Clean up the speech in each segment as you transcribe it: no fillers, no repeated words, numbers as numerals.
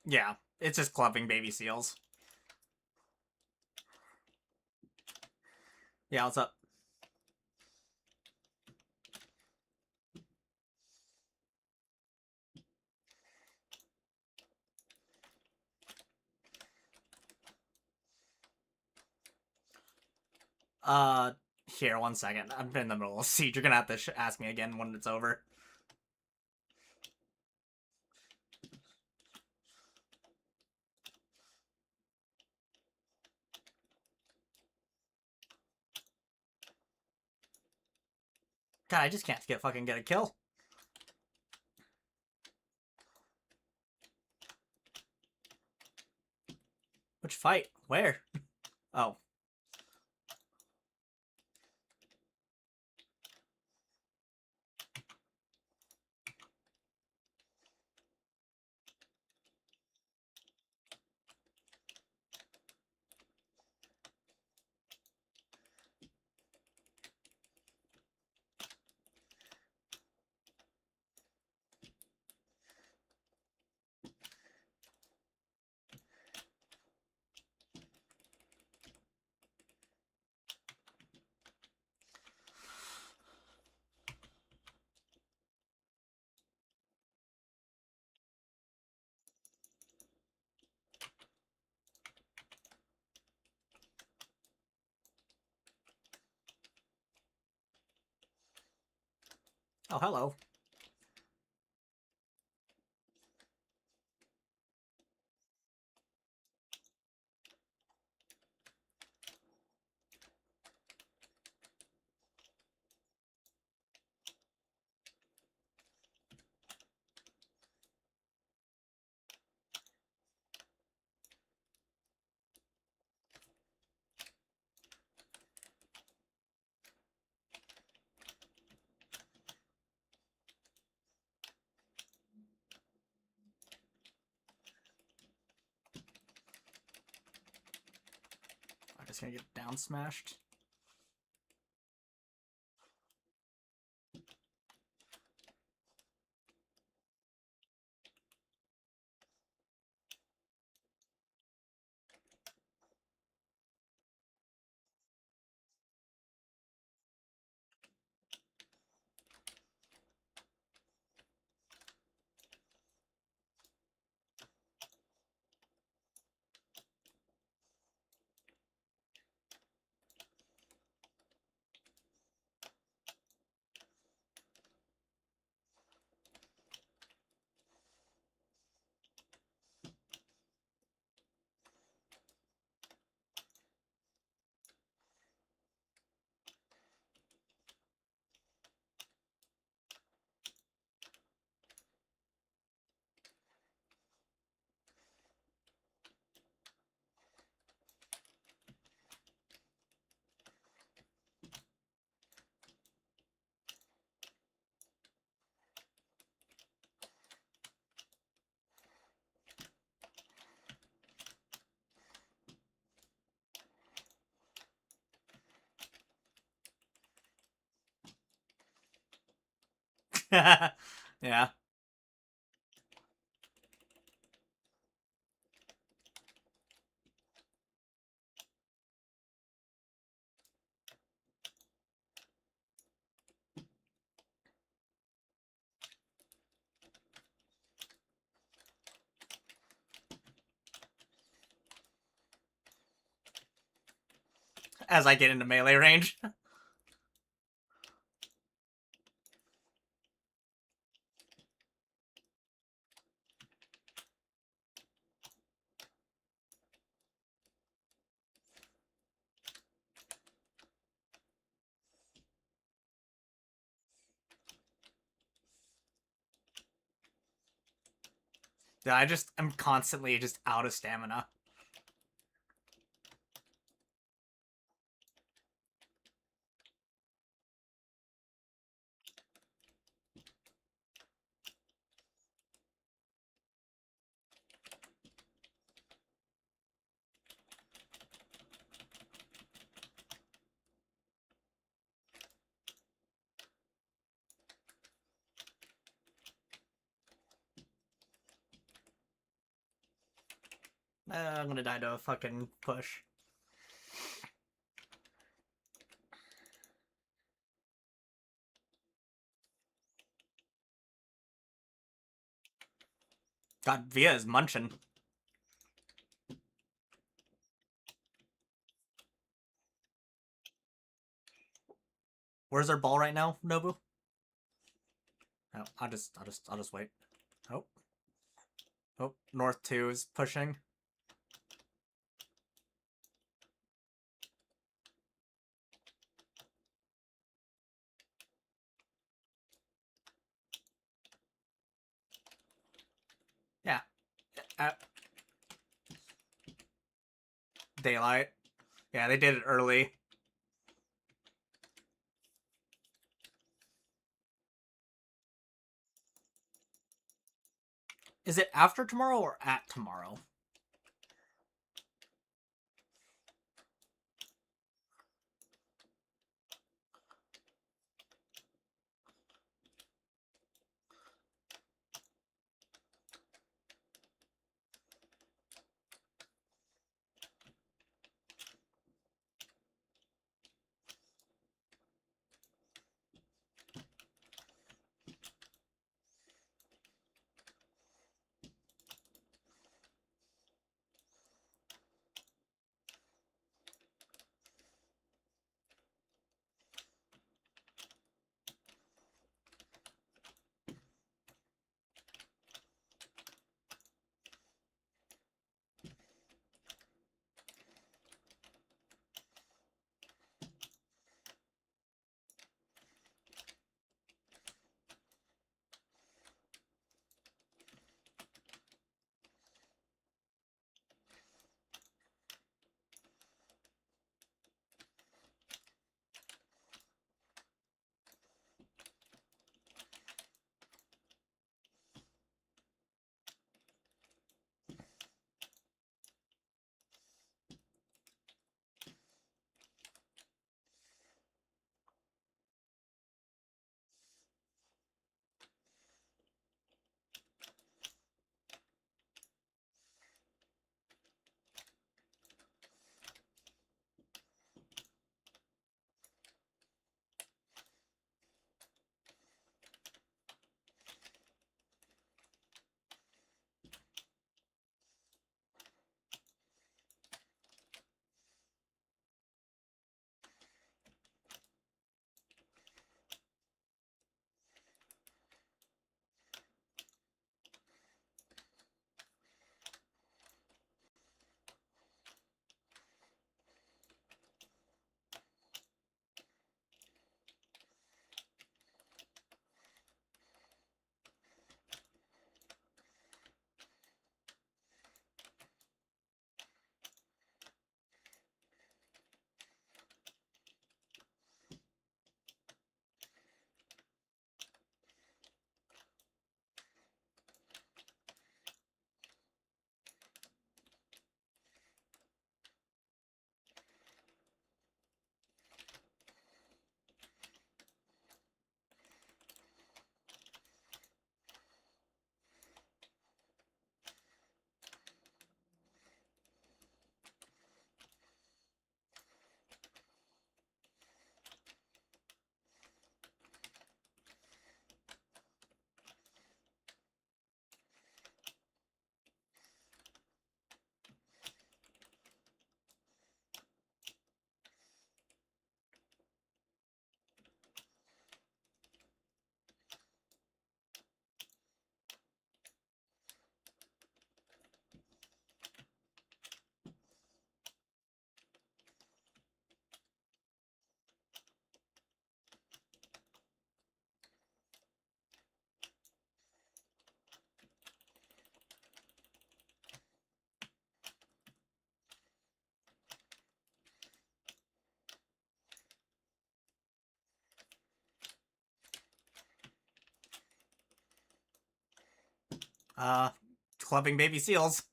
Yeah, it's just clubbing baby seals. Yeah, what's up? Here, 1 second. I'm in the middle of a siege. You're gonna have to ask me again when it's over. God, I just can't fucking get a kill. Which fight? Where? Oh. Oh, hello. I'm just gonna get down smashed. Yeah. As I get into melee range. Yeah, I just am constantly just out of stamina. I'm gonna die to a fucking push. God, Via is munching. Where's our ball right now, Nobu? Oh, I'll just wait. Oh. Oh, North 2 is pushing. Yeah. Daylight. Yeah, they did it early. Is it after tomorrow or at tomorrow? Clubbing baby seals.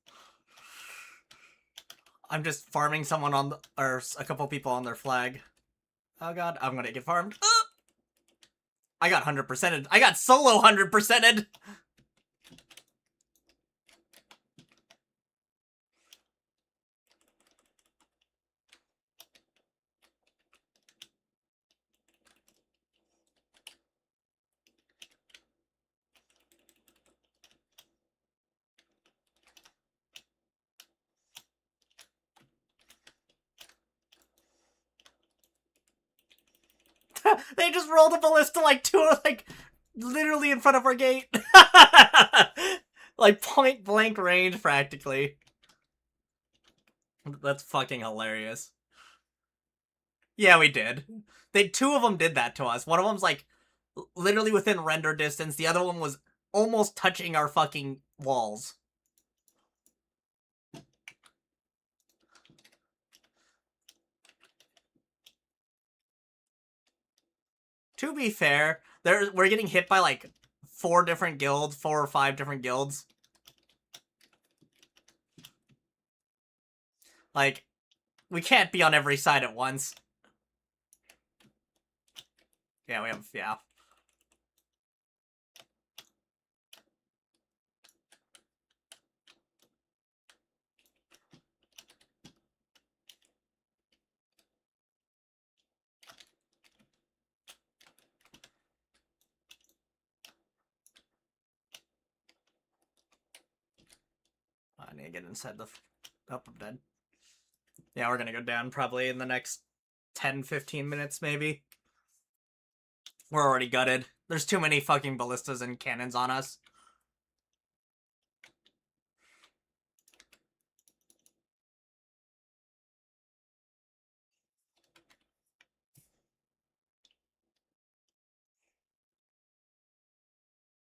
I'm just farming someone on the, or a couple people on their flag. Oh god, I'm gonna get farmed. I got 100%ed. I got solo 100%ed. They just rolled a ballista like literally in front of our gate. Like point blank range practically. That's fucking hilarious. Yeah, we did. Two of them did that to us. One of them's like literally within render distance. The other one was almost touching our fucking walls. To be fair, we're getting hit by like 4 or 5 different guilds. Like, we can't be on every side at once. Yeah, yeah. I need to get inside the... Oh, I'm dead. Yeah, we're gonna go down probably in the next 10-15 minutes, maybe. We're already gutted. There's too many fucking ballistas and cannons on us.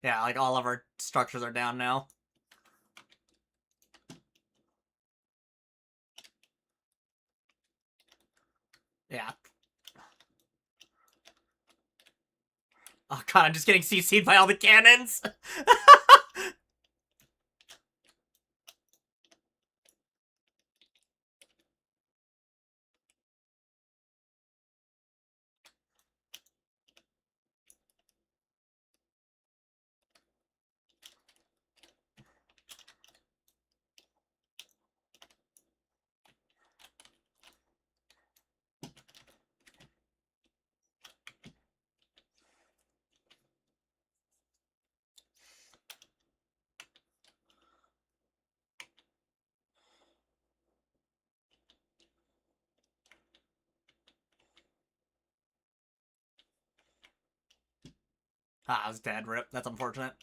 Yeah, like all of our structures are down now. Yeah. Oh god, I'm just getting CC'd by all the cannons! I was dead, rip. That's unfortunate.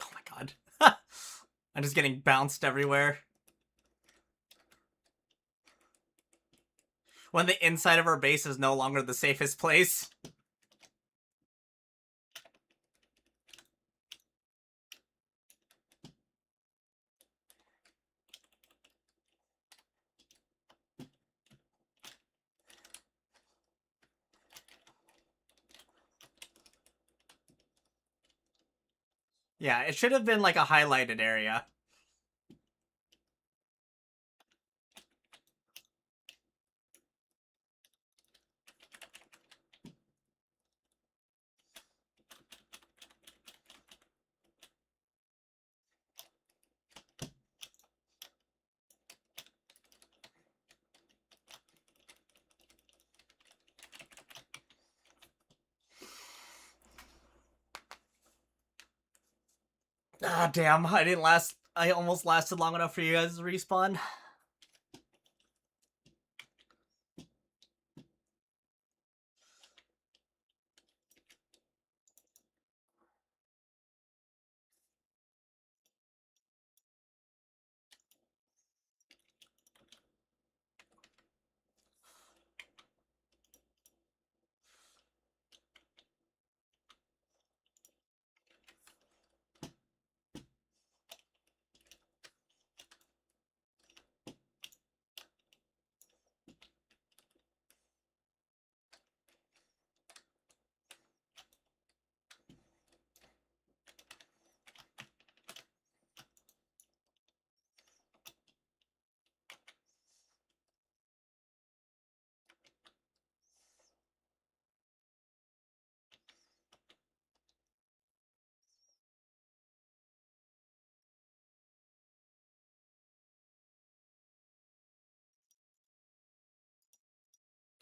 Oh my god. I'm just getting bounced everywhere. When the inside of our base is no longer the safest place. Yeah, it should have been like a highlighted area. Ah, damn. I didn't last. I almost lasted long enough for you guys to respawn.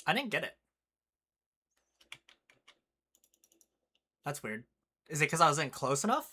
I didn't get it. That's weird. Is it because I wasn't close enough?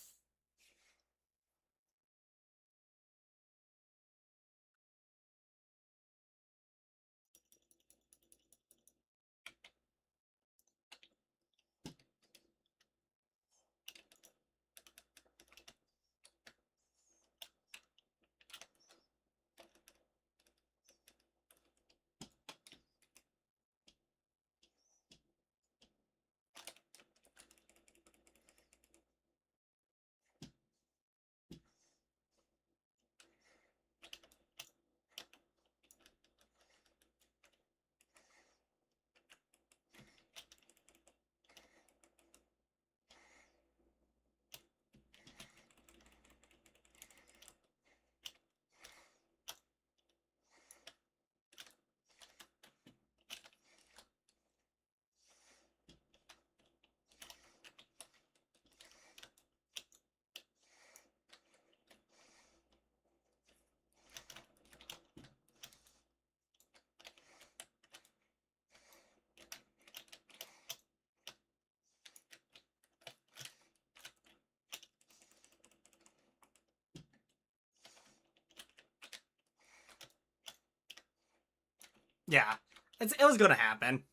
Yeah. It was gonna happen.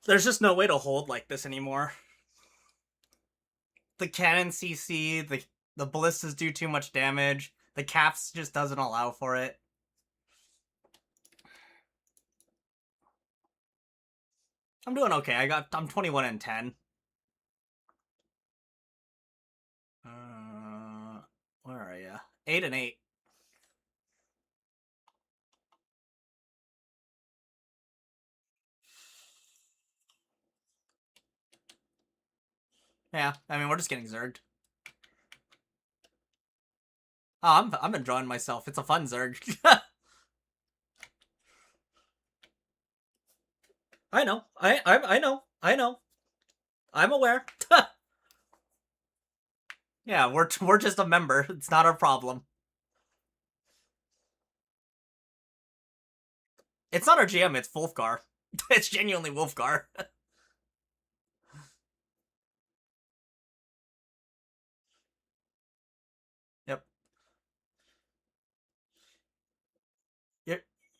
There's just no way to hold like this anymore. The cannon CC, the ballistas do too much damage. The caps just doesn't allow for it. I'm doing okay. I'm 21 and 10. Where are you? 8 and 8. Yeah, I mean we're just getting zerged. Oh, I'm enjoying myself. It's a fun zerg. I know. I know. I know. I'm aware. Yeah, we're just a member. It's not our problem. It's not our GM. It's Wolfgar. It's genuinely Wolfgar. Yep.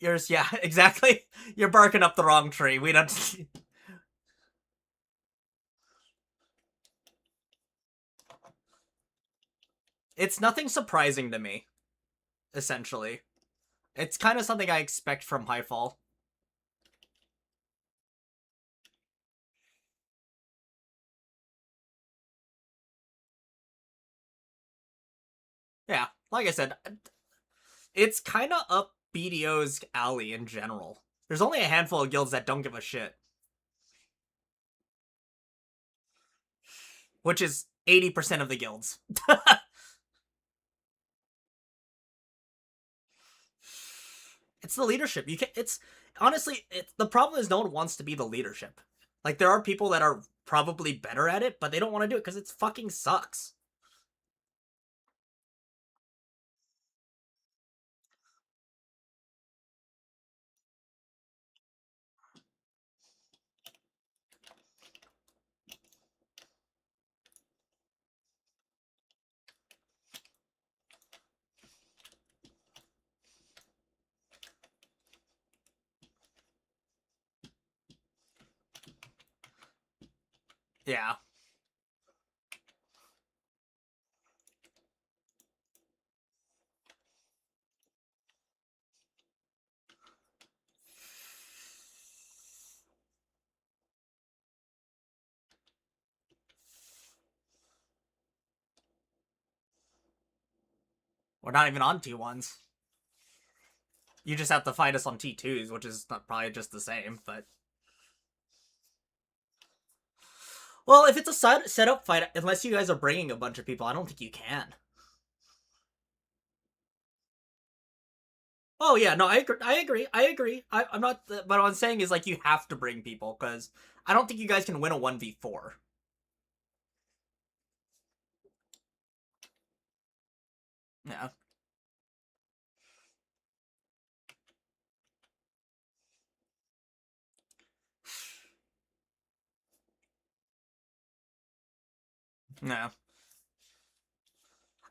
Yours, yeah, exactly. You're barking up the wrong tree. We don't. It's nothing surprising to me. Essentially, it's kind of something I expect from Highfall. Yeah, like I said, it's kind of up BDO's alley in general. There's only a handful of guilds that don't give a shit, which is 80% of the guilds. It's the leadership. You can. It's honestly, the problem is no one wants to be the leadership. Like there are people that are probably better at it, but they don't want to do it because it fucking sucks. Yeah. We're not even on T1s. You just have to fight us on T2s, which is probably just the same, but. Well, if it's a setup fight, unless you guys are bringing a bunch of people, I don't think you can. Oh yeah, no, I agree. I agree. I agree. I'm not. But what I'm saying is like you have to bring people because I don't think you guys can win a 1v4. Yeah. No.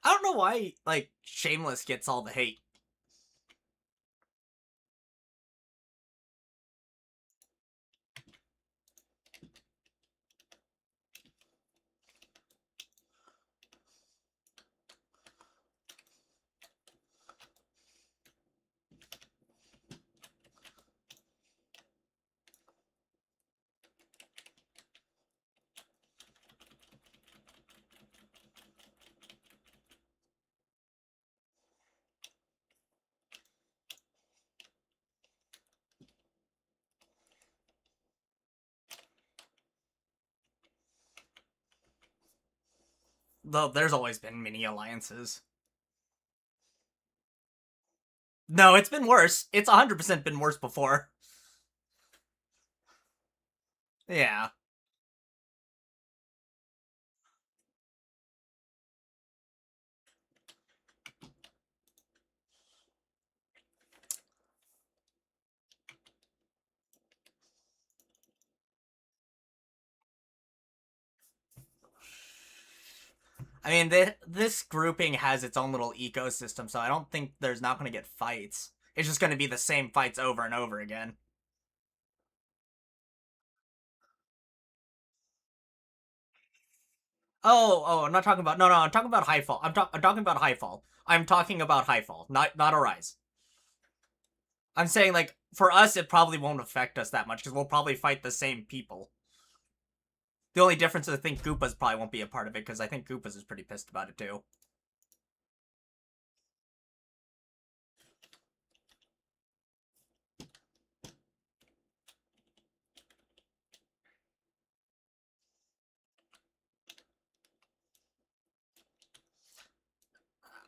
I don't know why, like, Shameless gets all the hate. Though there's always been mini alliances. No, it's been worse. It's 100% been worse before. Yeah. I mean, this grouping has its own little ecosystem, so I don't think there's not going to get fights. It's just going to be the same fights over and over again. I'm not talking about. No, I'm talking about Highfall. I'm talking about Highfall. I'm talking about Highfall, not Arise. I'm saying, like, for us, it probably won't affect us that much because we'll probably fight the same people. The only difference is I think Goopas probably won't be a part of it because I think Goopas is pretty pissed about it too.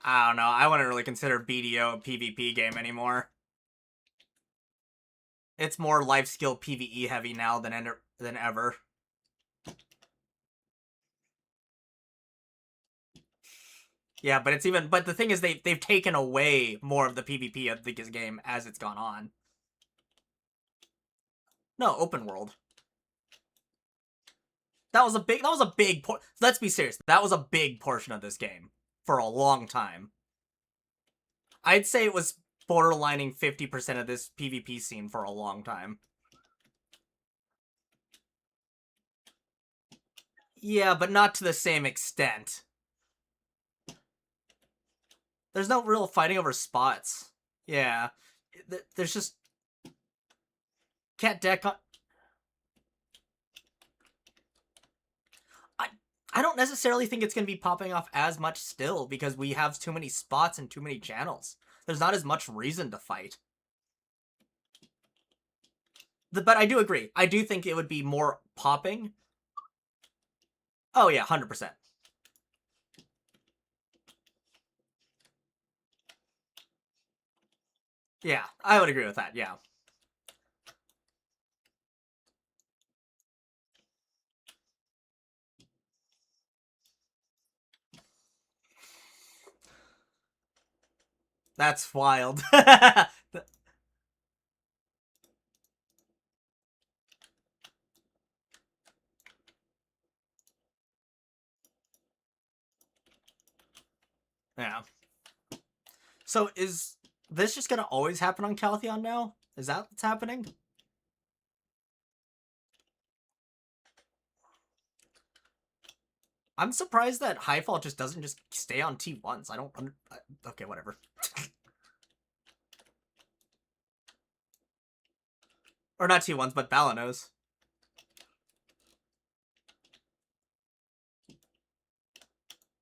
I don't know. I wouldn't really consider BDO a PvP game anymore. It's more life skill PvE heavy now than ever. Yeah, but it's even. But the thing is, they've taken away more of the PvP of the game as it's gone on. No, open world. That was a big. Let's be serious. That was a big portion of this game for a long time. I'd say it was borderlining 50% of this PvP scene for a long time. Yeah, but not to the same extent. There's no real fighting over spots. Yeah. There's just cat deck on. I I don't necessarily think it's going to be popping off as much still because we have too many spots and too many channels. There's not as much reason to fight. But I do agree. I do think it would be more popping. Oh yeah, 100%. Yeah, I would agree with that. Yeah. That's wild. Yeah. So is this just gonna always happen on Caltheon now? Is that what's happening? I'm surprised that Highfall just doesn't just stay on T1s. I don't. Okay, whatever. Or not T1s, but Balanos.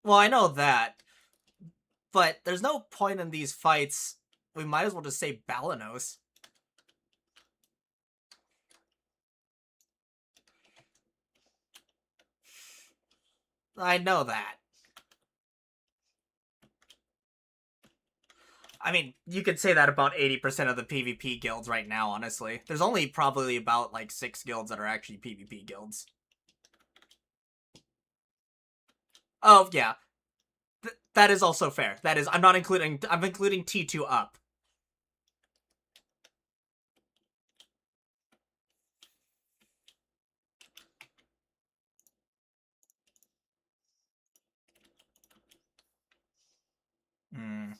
Well, I know that, but there's no point in these fights. We might as well just say Balanos. I know that. I mean, you could say that about 80% of the PvP guilds right now, honestly. There's only probably about, like, 6 guilds that are actually PvP guilds. Oh, yeah. That is also fair. That is, I'm not including, I'm including T2 up. Mm.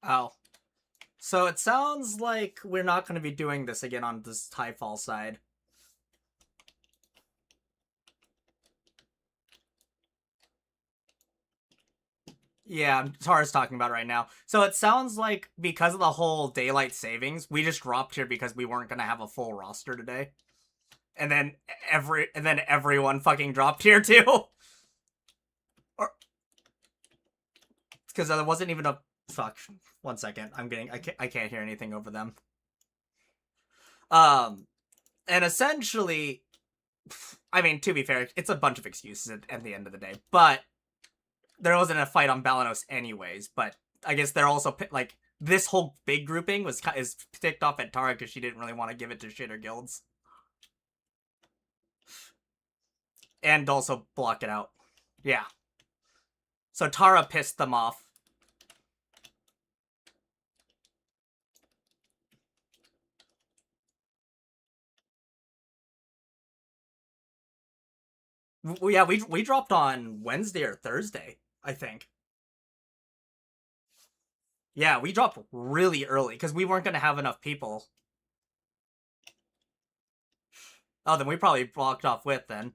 Oh. So it sounds like we're not going to be doing this again on this Highfall side. Yeah, Tara's talking about it right now. So it sounds like because of the whole daylight savings, we just dropped here because we weren't going to have a full roster today. And then everyone fucking dropped here too. Or because there wasn't even a fuck. 1 second. I can't hear anything over them. And essentially, I mean, to be fair, it's a bunch of excuses at the end of the day. But there wasn't a fight on Balanos anyways. But I guess they're also like this whole big grouping is ticked off at Tara because she didn't really want to give it to shitter guilds, and also block it out. Yeah. So Tara pissed them off. Yeah, we dropped on Wednesday or Thursday, I think. Yeah, we dropped really early because we weren't going to have enough people. Oh, then we probably blocked off with then.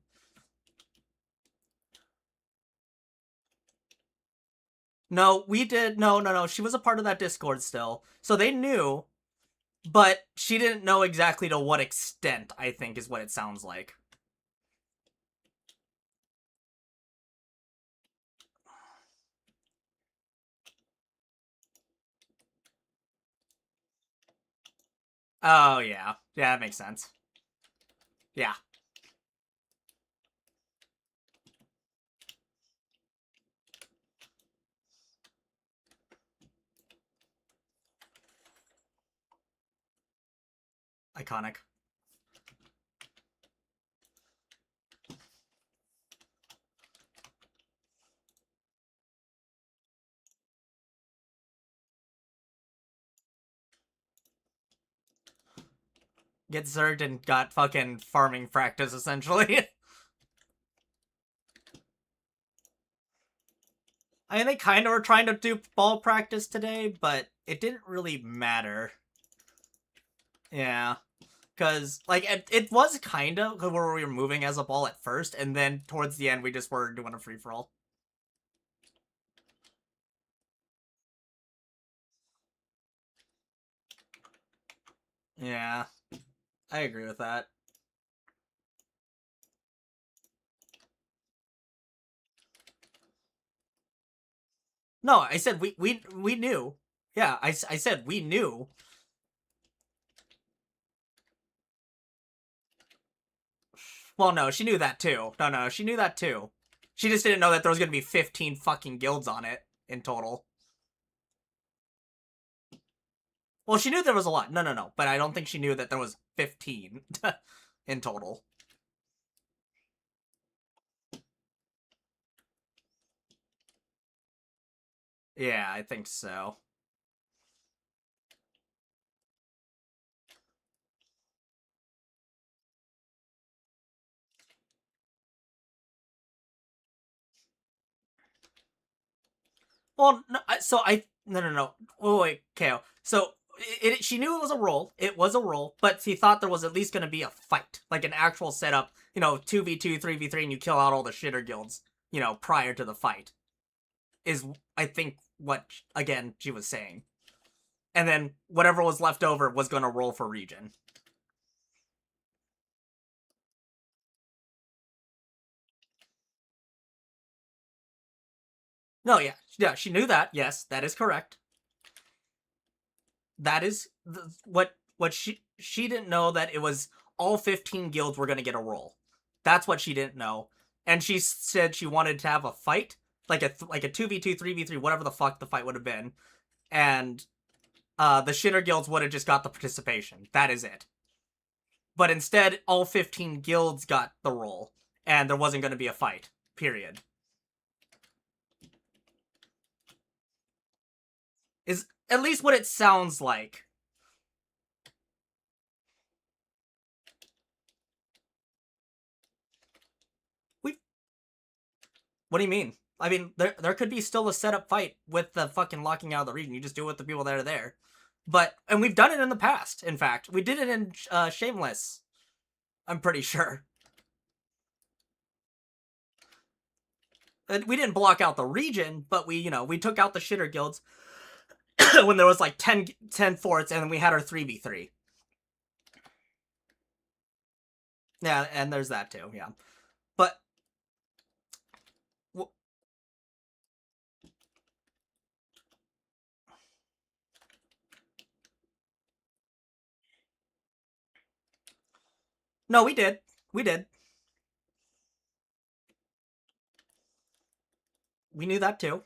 No, we did. No. She was a part of that Discord still. So they knew, but she didn't know exactly to what extent, I think, is what it sounds like. Oh, yeah. Yeah, that makes sense. Yeah. Iconic. Get zerged and got fucking farming practice, essentially. I mean, they kind of were trying to do ball practice today, but it didn't really matter. Yeah. Because, like, it was kind of where we were moving as a ball at first, and then towards the end, we just were doing a free-for-all. Yeah. I agree with that. No, I said we knew. Yeah, I said we knew. Well, no, she knew that too. No, she knew that too. She just didn't know that there was gonna be 15 fucking guilds on it in total. Well, she knew there was a lot. No. But I don't think she knew that there was 15 in total. Yeah, I think so. Well, no, no. Oh, wait, KO. So she knew it was a roll. It was a roll, but she thought there was at least going to be a fight, like an actual setup. 2v2, 3v3, and you kill out all the shitter guilds. Prior to the fight. is, I think, what, again, she was saying. And then whatever was left over was going to roll for region. No, yeah, she knew that. Yes, that is correct. That is what she didn't know, that it was all 15 guilds were going to get a roll. That's what she didn't know. And she said she wanted to have a fight, like a 2v2, 3v3, whatever the fuck the fight would have been. And the shitter guilds would have just got the participation. That is it. But instead, all 15 guilds got the roll, and there wasn't going to be a fight. Period. Is at least what it sounds like. What do you mean? I mean, there could be still a setup fight with the fucking locking out of the region. You just do it with the people that are there. But, and we've done it in the past, in fact. We did it in Shameless. I'm pretty sure. We didn't block out the region, but we took out the shitter guilds when there was like 10 forts, and then we had our 3v3. Yeah, and there's that too, yeah. But no, we did. We did. We knew that too.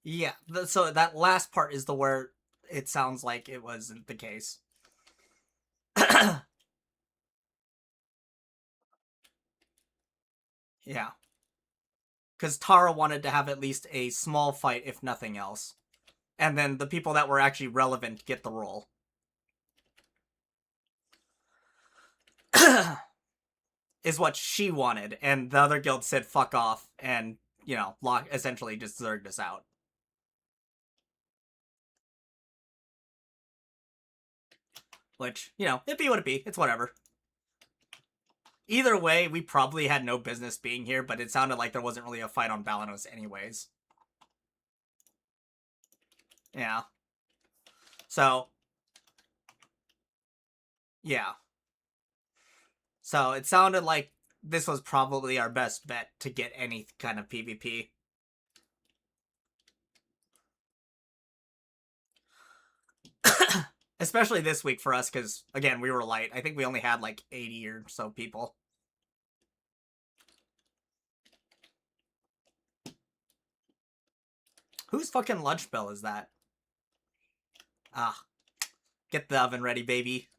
Yeah, so that last part is the where it sounds like it wasn't the case. Yeah. Because Tara wanted to have at least a small fight, if nothing else. And then the people that were actually relevant get the role. Is what she wanted, and the other guild said fuck off, and, essentially just zerged us out. Which, it'd be what it be. It's whatever. Either way, we probably had no business being here, but it sounded like there wasn't really a fight on Balanos anyways. Yeah. So, yeah. So it sounded like this was probably our best bet to get any kind of PvP. Especially this week for us, because, again, we were light. I think we only had like 80 or so people. Whose fucking lunch bell is that? Ah. Get the oven ready, baby.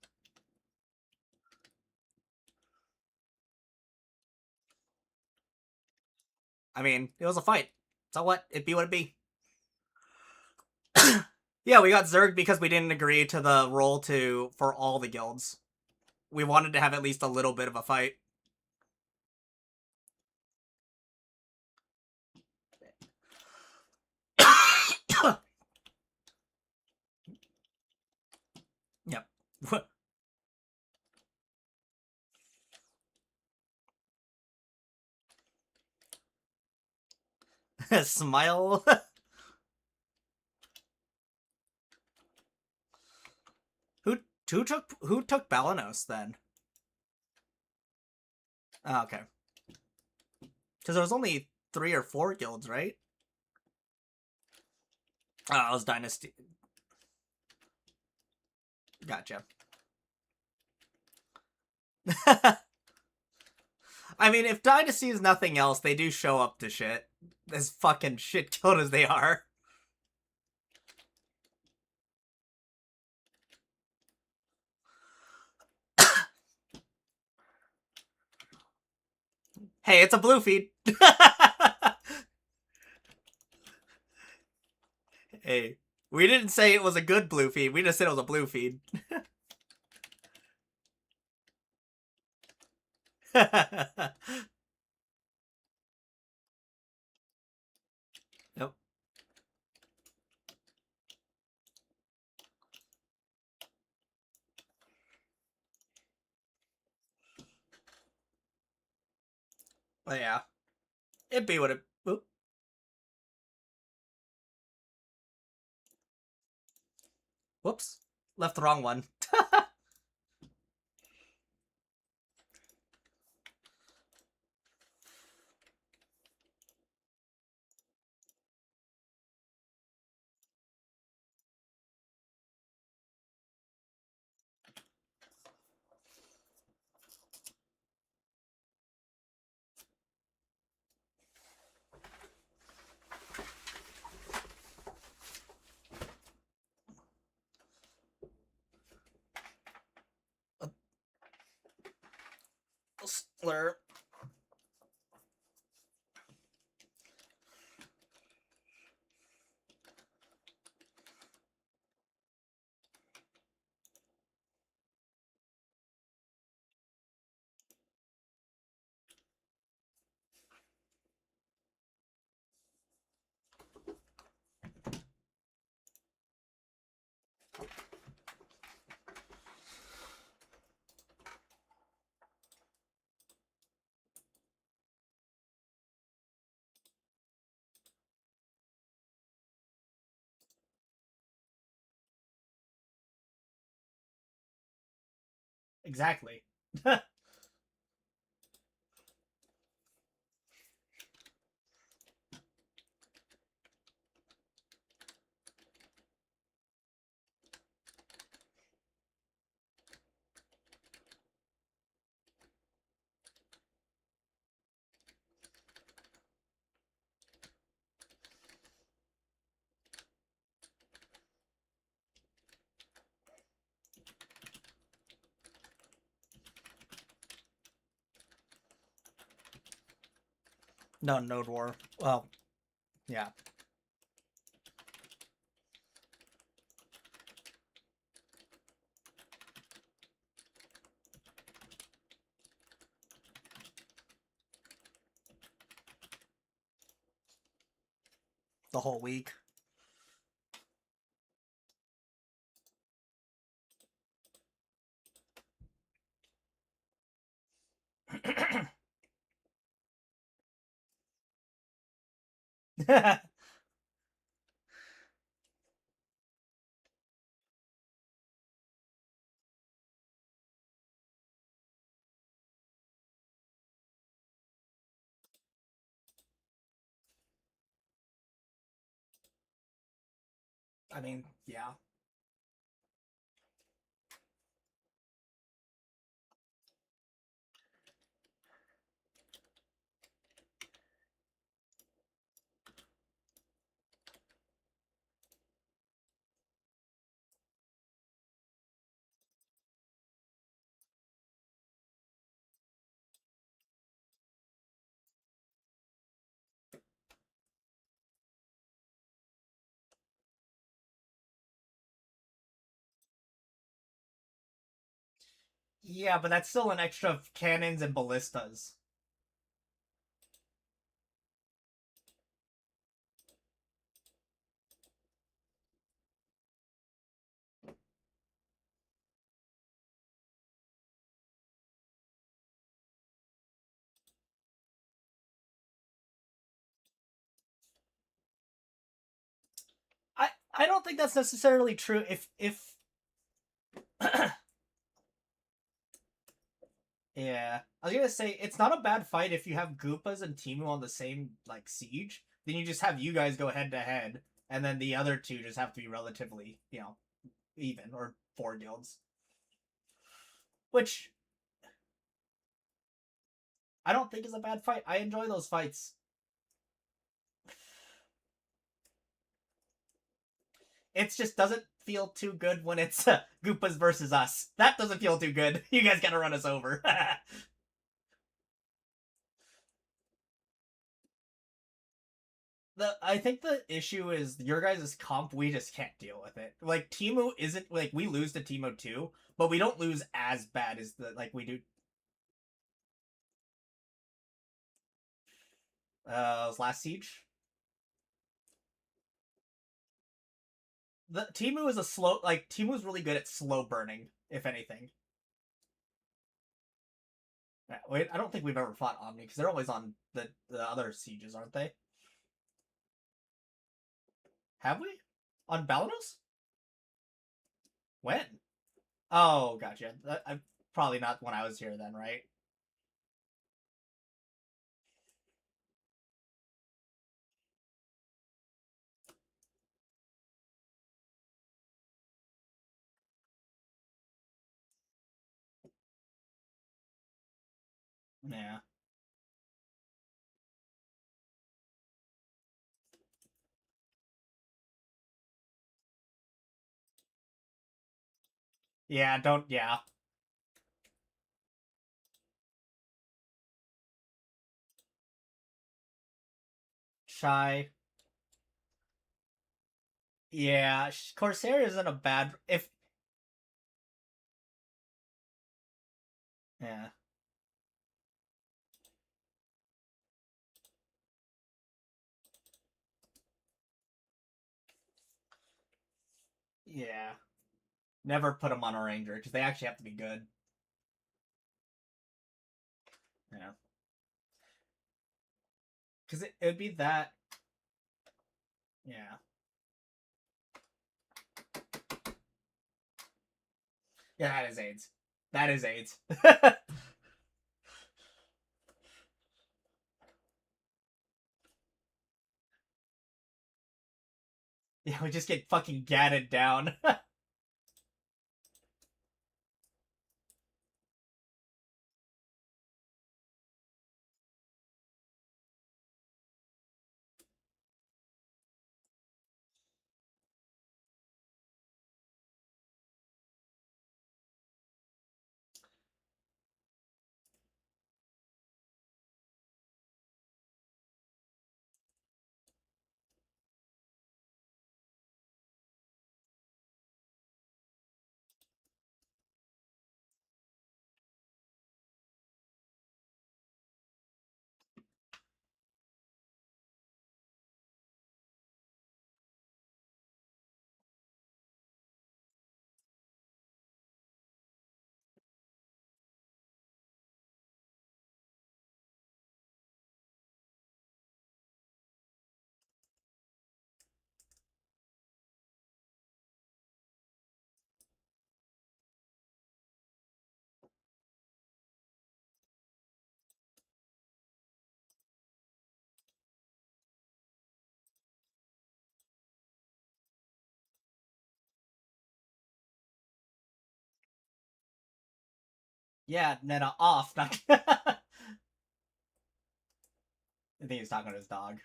I mean, it was a fight. So what? It be what it be. Yeah, we got zerged because we didn't agree to the roll for all the guilds. We wanted to have at least a little bit of a fight. Yep. Smile. Who took Balanos then? Oh, okay. Because there was only 3 or 4 guilds, right? Oh, it was Dynasty. Gotcha. I mean, if Dynasty is nothing else, they do show up to shit. As fucking shit killed as they are. Hey, it's a blue feed. Hey, we didn't say it was a good blue feed. We just said it was a blue feed. Nope. But yeah, it'd be what it. Oop. Whoops, left the wrong one. Slur. Exactly. No, Node War. Well, yeah. The whole week. I mean, yeah. Yeah, but that's still an extra of cannons and ballistas. I don't think that's necessarily true. If Yeah, I was gonna say it's not a bad fight if you have Goopas and Timu on the same like siege. Then you just have you guys go head to head, and then the other two just have to be relatively, even or four guilds. Which I don't think is a bad fight. I enjoy those fights. It just doesn't feel too good when it's Goopas versus us. That doesn't feel too good. You guys gotta run us over. I think the issue is your guys' comp. We just can't deal with it. Like Timu isn't like we lose to Timu too, but we don't lose as bad as the like we do. Last siege. The Timu is a slow like Timu's really good at slow burning. If anything, Wait, I don't think we've ever fought Omni because they're always on the other sieges, aren't they? Have we? On Balanos? When? Oh, gotcha. Probably not when I was here then, right? Yeah. Yeah, don't, yeah. Shy. Yeah, Corsair isn't a bad, if, yeah. Yeah. Never put them on a Ranger because they actually have to be good. Yeah. Because it would be that, yeah. Yeah, that is AIDS. That is AIDS. Yeah, we just get fucking gatted down. Yeah, Netta off. Not... I think he's talking to his dog.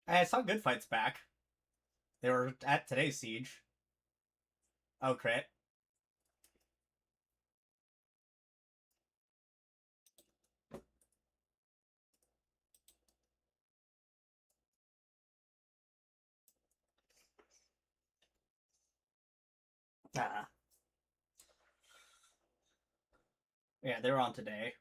I saw Good Fights back. They were at today's siege. Oh, crit. Ah. Yeah, they were on today.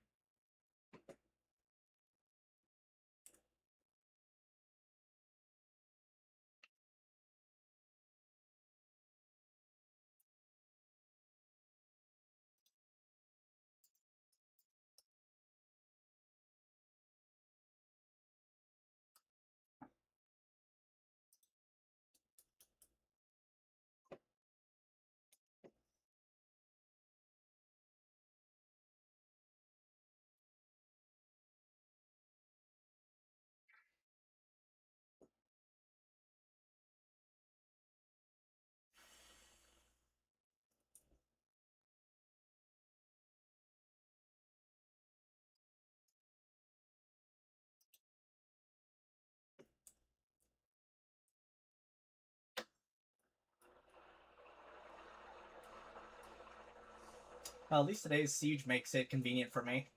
Well, at least today's siege makes it convenient for me.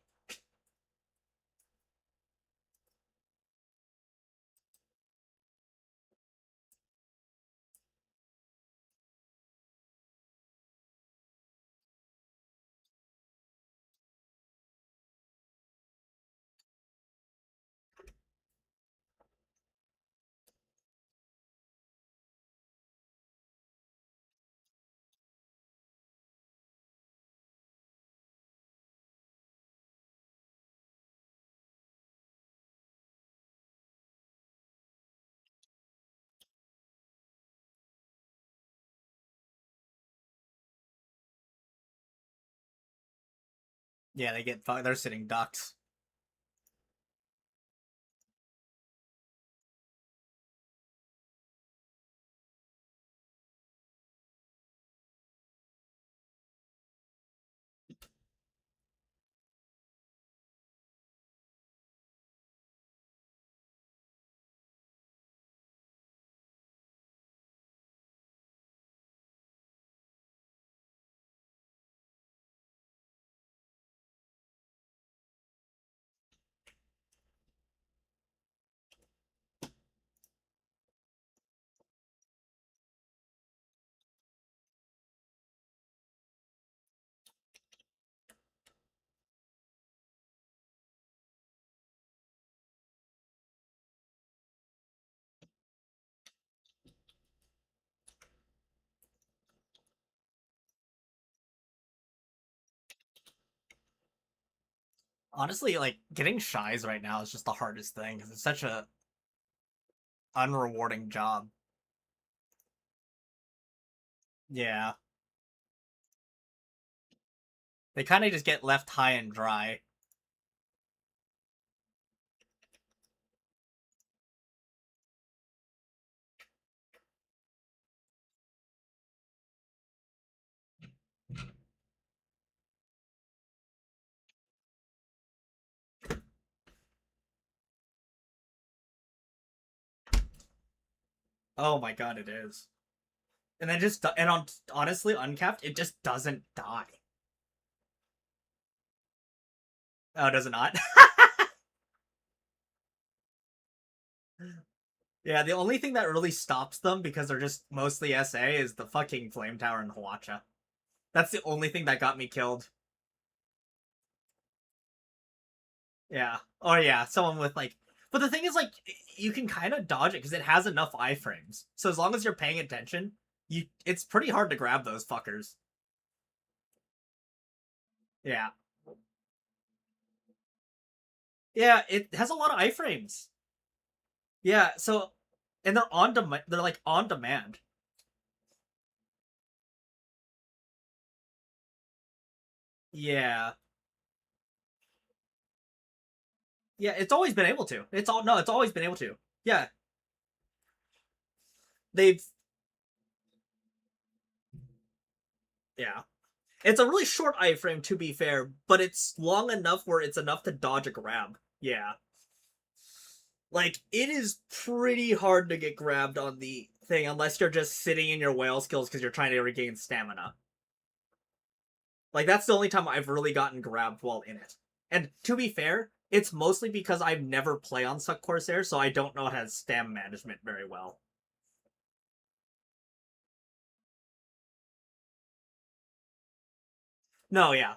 Yeah, they get they're sitting ducks. Honestly, like getting shies right now is just the hardest thing because it's such a unrewarding job. Yeah, they kind of just get left high and dry. Oh my god, it is. And then just and on honestly, uncapped, it just doesn't die. Oh, does it not? Yeah, the only thing that really stops them because they're just mostly SA is the fucking flame tower and Hwacha. That's the only thing that got me killed. Yeah. Oh yeah, someone with like. But the thing is, like, you can kind of dodge it because it has enough iframes. So as long as you're paying attention, it's pretty hard to grab those fuckers. Yeah. Yeah, it has a lot of iframes. Yeah, so and they're on demand. They're like on demand. Yeah. Yeah, it's always been able to. It's all no, it's always been able to. Yeah, they've yeah. It's a really short iframe to be fair, but it's long enough where it's enough to dodge a grab. Yeah. Like it is pretty hard to get grabbed on the thing unless you're just sitting in your whale skills because you're trying to regain stamina. Like that's the only time I've really gotten grabbed while in it. And to be fair, it's mostly because I've never played on Suck Corsair, so I don't know how to stam management very well. No, yeah,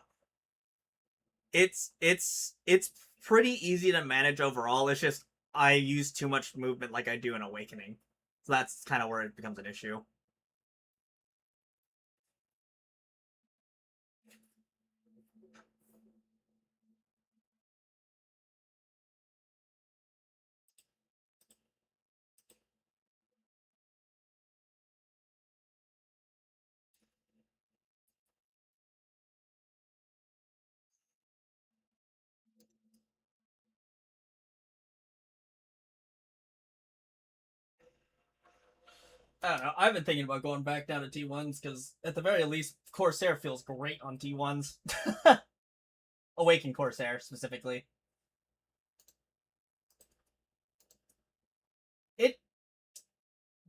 it's pretty easy to manage overall. It's just I use too much movement like I do in Awakening, so that's kind of where it becomes an issue. I don't know. I've been thinking about going back down to T1s because at the very least, Corsair feels great on T1s. Awaken Corsair specifically. It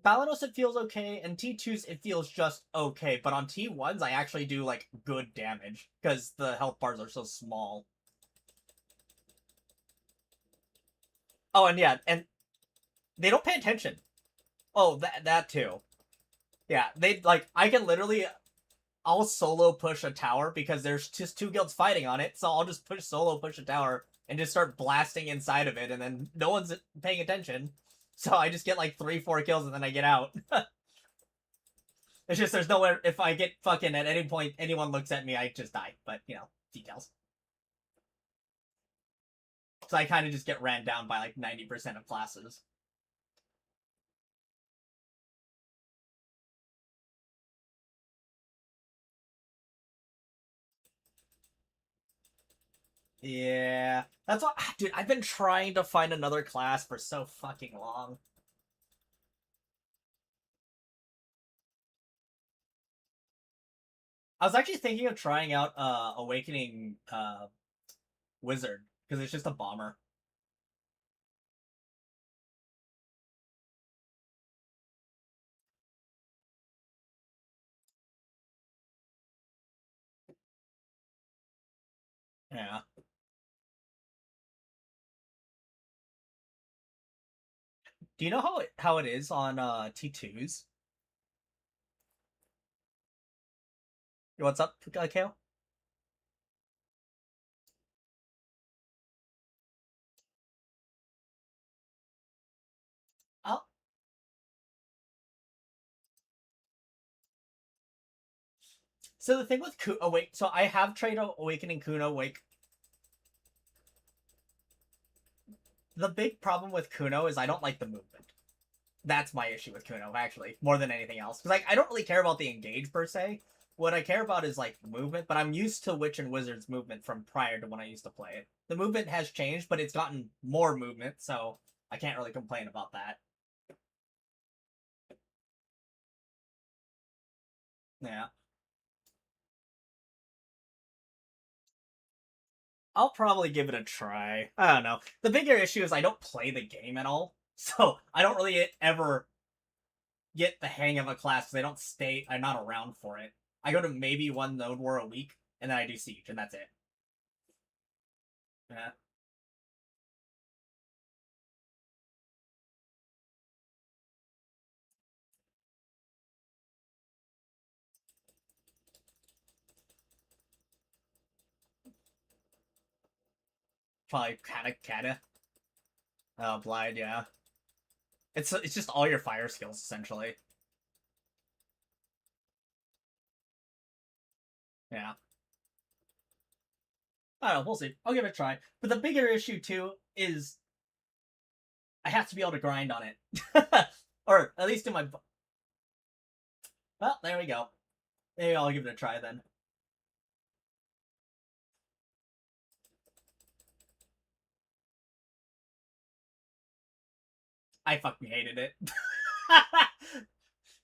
Balanos it feels okay, and T2s it feels just okay, but on T1s I actually do like good damage because the health bars are so small. Oh, and yeah, and they don't pay attention. Oh, that too. Yeah, they like I can literally I'll solo push a tower because there's just two guilds fighting on it, so I'll just push a tower and just start blasting inside of it, and then no one's paying attention. So I just get like 3, 4 kills and then I get out. It's just there's nowhere if I get fucking at any point anyone looks at me, I just die. But you know, details. So I kind of just get ran down by like 90% of classes. Yeah. That's what, dude, I've been trying to find another class for so fucking long. I was actually thinking of trying out Awakening Wizard because it's just a bomber. Yeah. Do you know how it is on T2s? What's up, Kale? Oh, so the thing with Awake, so I have tried Awakening Kuno Wake. The big problem with Kuno is I don't like the movement. That's my issue with Kuno, actually, more than anything else. Because like I don't really care about the engage per se. What I care about is like movement, but I'm used to Witch and Wizard's movement from prior to when I used to play it. The movement has changed, but it's gotten more movement, so I can't really complain about that. Yeah. I'll probably give it a try. I don't know. The bigger issue is I don't play the game at all, so I don't really ever get the hang of a class because I don't stay. I'm not around for it. I go to maybe one node war a week, and then I do siege, and that's it. Yeah. Probably kata. Blind, yeah. It's just all your fire skills essentially. Yeah. I don't know. We'll see. I'll give it a try. But the bigger issue too is I have to be able to grind on it, or at least in my. Well, there we go. Maybe I'll give it a try then. I fucking hated it.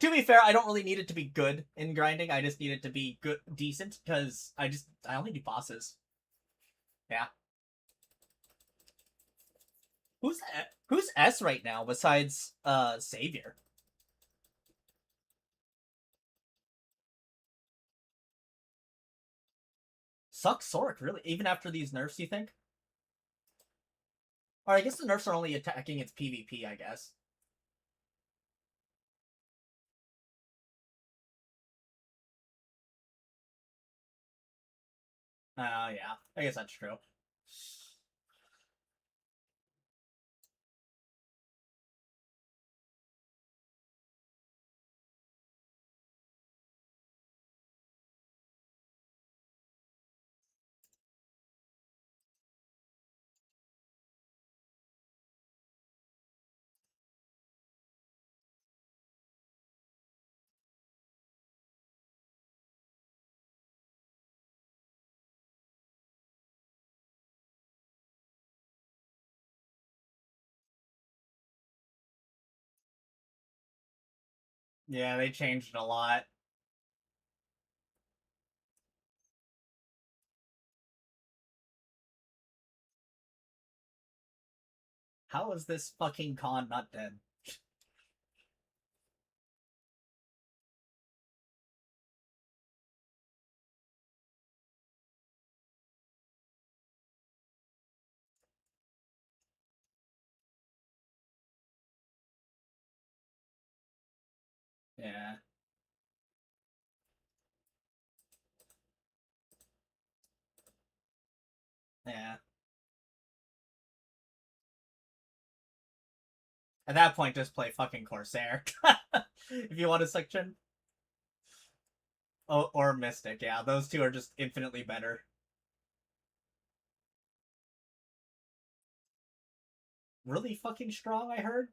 To be fair, I don't really need it to be good in grinding. I just need it to be good, decent, because I only do bosses. Yeah. Who's S right now besides Savior? Sucks Soric really, even after these nerfs. You think? Or I guess the nerfs are only attacking its PvP. I guess. Yeah. I guess that's true. Yeah, they changed it a lot. How is this fucking con not dead? Yeah. Yeah. At that point, just play fucking Corsair. If you want a section. Oh, or Mystic, yeah. Those two are just infinitely better. Really fucking strong, I heard?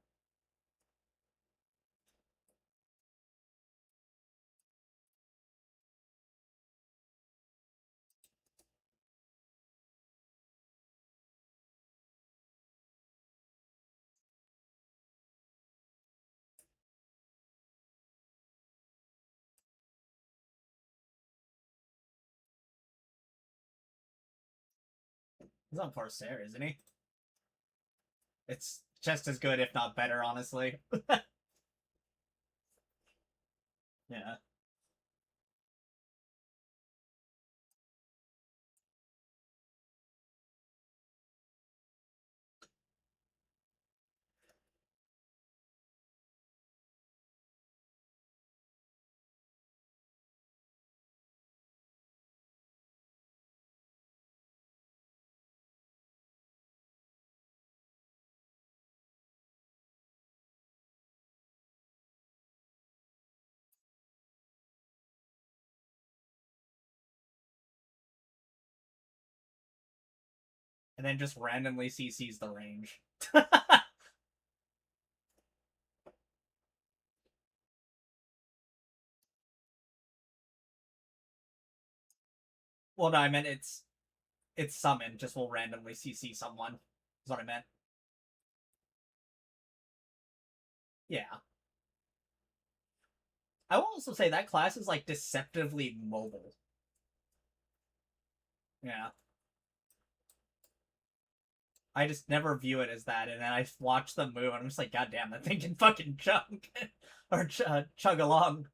He's on Corsair, isn't he? It's just as good, if not better, honestly. Yeah. And then just randomly CCs the range. Well, no, I meant it's summon, just will randomly CC someone. Is what I meant. Yeah. I will also say that class is like deceptively mobile. Yeah. I just never view it as that, and then I watch them move, and I'm just like, God damn, that thing can fucking chug or chug along.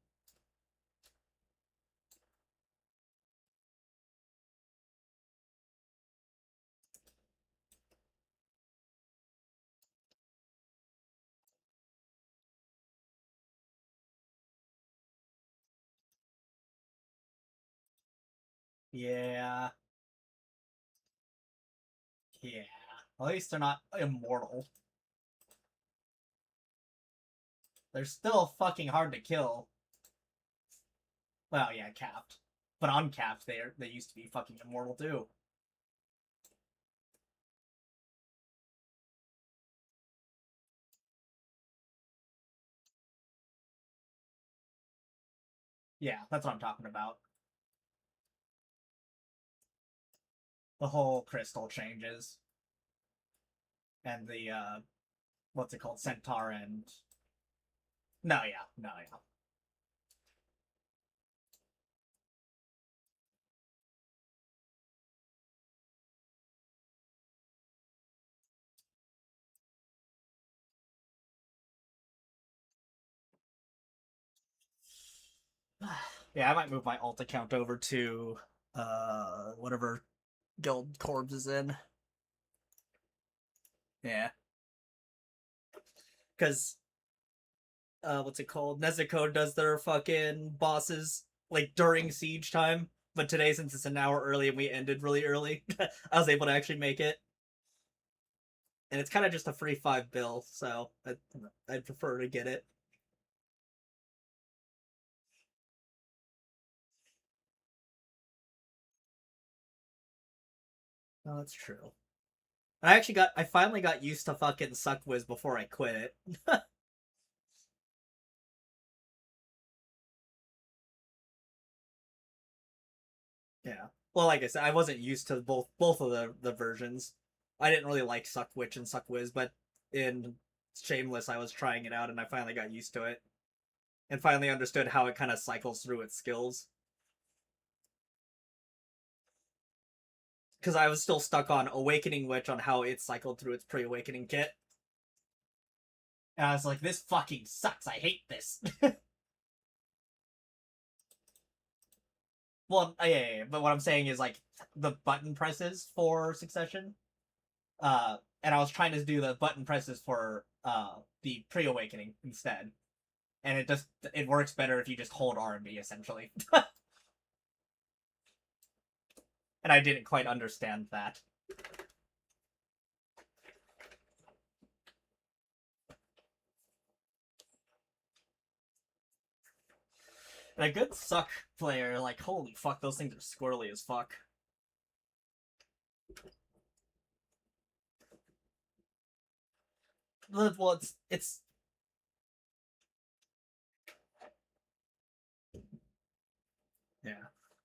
Yeah, yeah. At least they're not immortal. They're still fucking hard to kill. Well, yeah, capped, but uncapped, they used to be fucking immortal too. Yeah, that's what I'm talking about. The whole crystal changes, and the what's it called, centaur and no, yeah, no, yeah. Yeah, I might move my alt account over to whatever guild Corbs is in. Yeah, because what's it called? Nezuko does their fucking bosses like during siege time, but today since it's an hour early and we ended really early, I was able to actually make it. And it's kind of just a free 5 bill, so I'd prefer to get it. Oh, that's true. I finally got used to fucking Suckwiz before I quit it. Yeah. Well, like I said, I wasn't used to both of the versions. I didn't really like Suckwitch and Suckwiz, but in Shameless, I was trying it out and I finally got used to it and finally understood how it kind of cycles through its skills. Because I was still stuck on Awakening Witch on how it cycled through its pre-awakening kit. And I was like, this fucking sucks. I hate this. Well, yeah, but what I'm saying is like the button presses for Succession. And I was trying to do the button presses for the pre-awakening instead, and it works better if you just hold R and B essentially. And I didn't quite understand that. And a good suck player, like holy fuck, those things are squirrely as fuck. Well, it's yeah.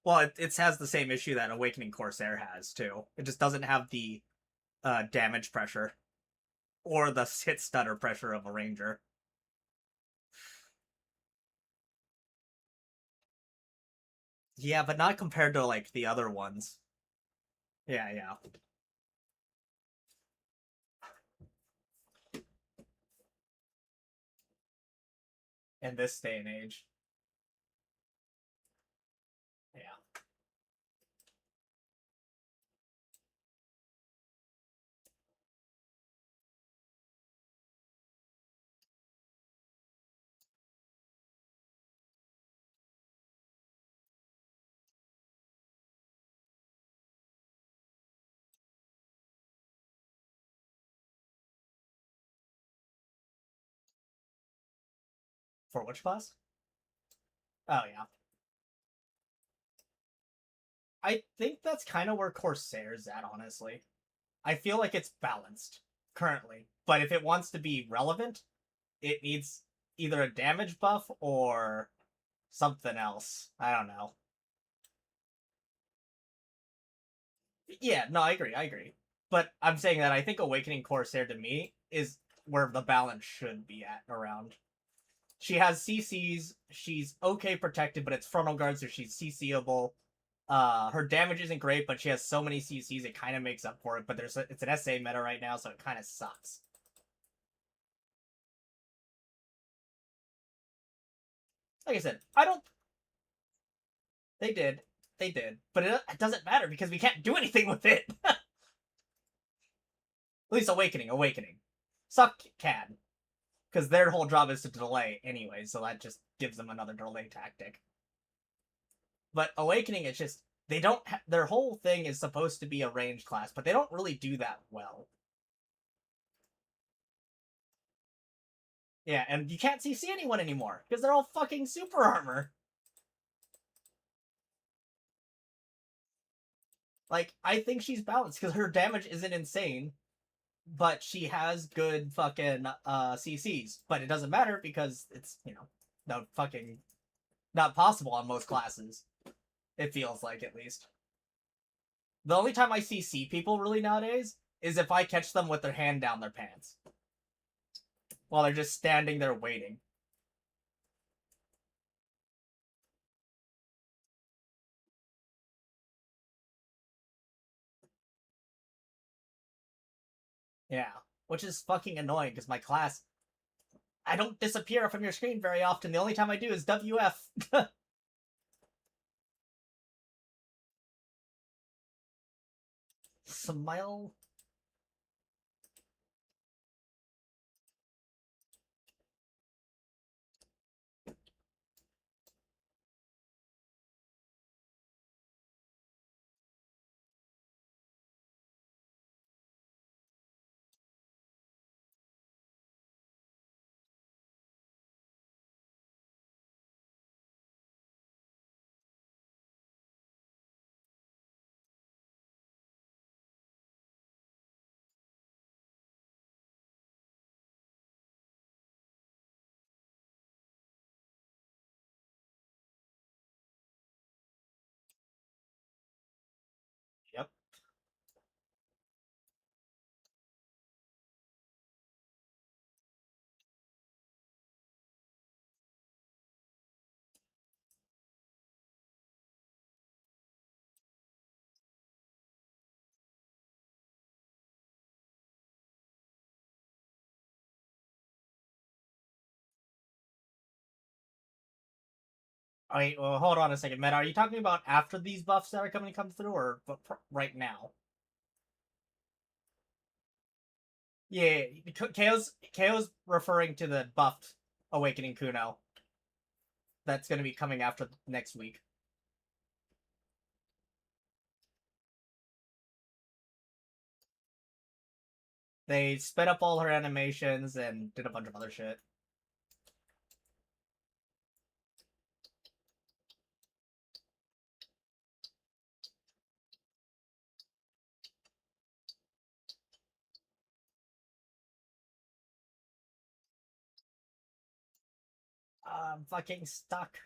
Well, it has the same issue that Awakening Corsair has too. It just doesn't have the damage pressure or the hit stutter pressure of a ranger. Yeah, but not compared to like the other ones. Yeah, yeah. in this day and age. Yeah. For which class? Oh yeah. I think that's kind of where Corsair's at, honestly. I feel like it's balanced currently, but if it wants to be relevant, it needs either a damage buff or something else. I don't know. Yeah, no, I agree. But I'm saying that I think Awakening Corsair to me is where the balance should be at around. She has CCs, she's okay protected, but it's frontal guard, so she's CCable. Her damage isn't great, but she has so many CCs it kind of makes up for it. But it's an SA meta right now, so it kind of sucks. Like I said, I don't. They did, but it doesn't matter because we can't do anything with it. At least Awakening. Suck can, because their whole job is to delay anyway, so that just gives them another delay tactic. But Awakening, it's just they don't. Their whole thing is supposed to be a range class, but they don't really do that well. Yeah, and you can't CC anyone anymore because they're all fucking super armor. Like, I think she's balanced because her damage isn't insane, but she has good fucking CCs. But it doesn't matter because it's, no fucking not possible on most classes. It feels like, at least. The only time I CC people really nowadays is if I catch them with their hand down their pants while they're just standing there waiting. Yeah, which is fucking annoying because my class, I don't disappear from your screen very often. The only time I do is WF. Smile. Yep. Wait, well, hold on a second, Matt. Are you talking about after these buffs that are coming to come through, or right now? Yeah, KO's referring to the buffed Awakening Kuno that's going to be coming after next week. They sped up all her animations and did a bunch of other shit. I'm fucking stuck.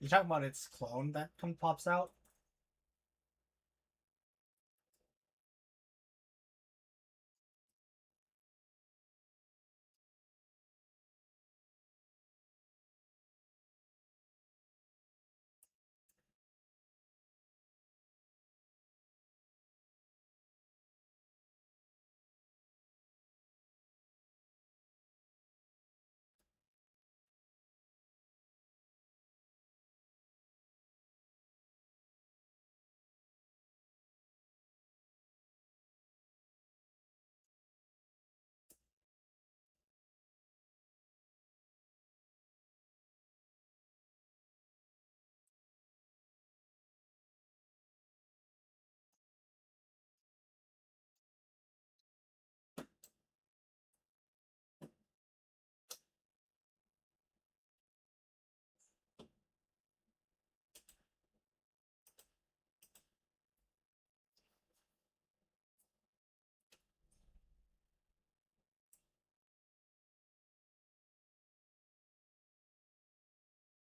You're talking about its clone that pops out?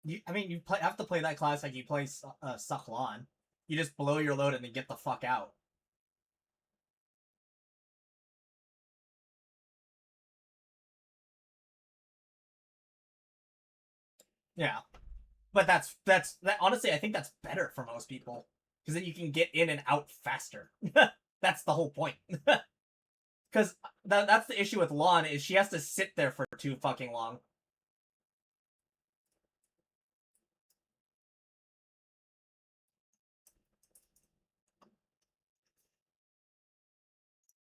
You have to play that class like you play Sucklon. You just blow your load and then get the fuck out. Yeah, but that's honestly, I think that's better for most people because then you can get in and out faster. That's the whole point. Because that's the issue with Lon is she has to sit there for too fucking long.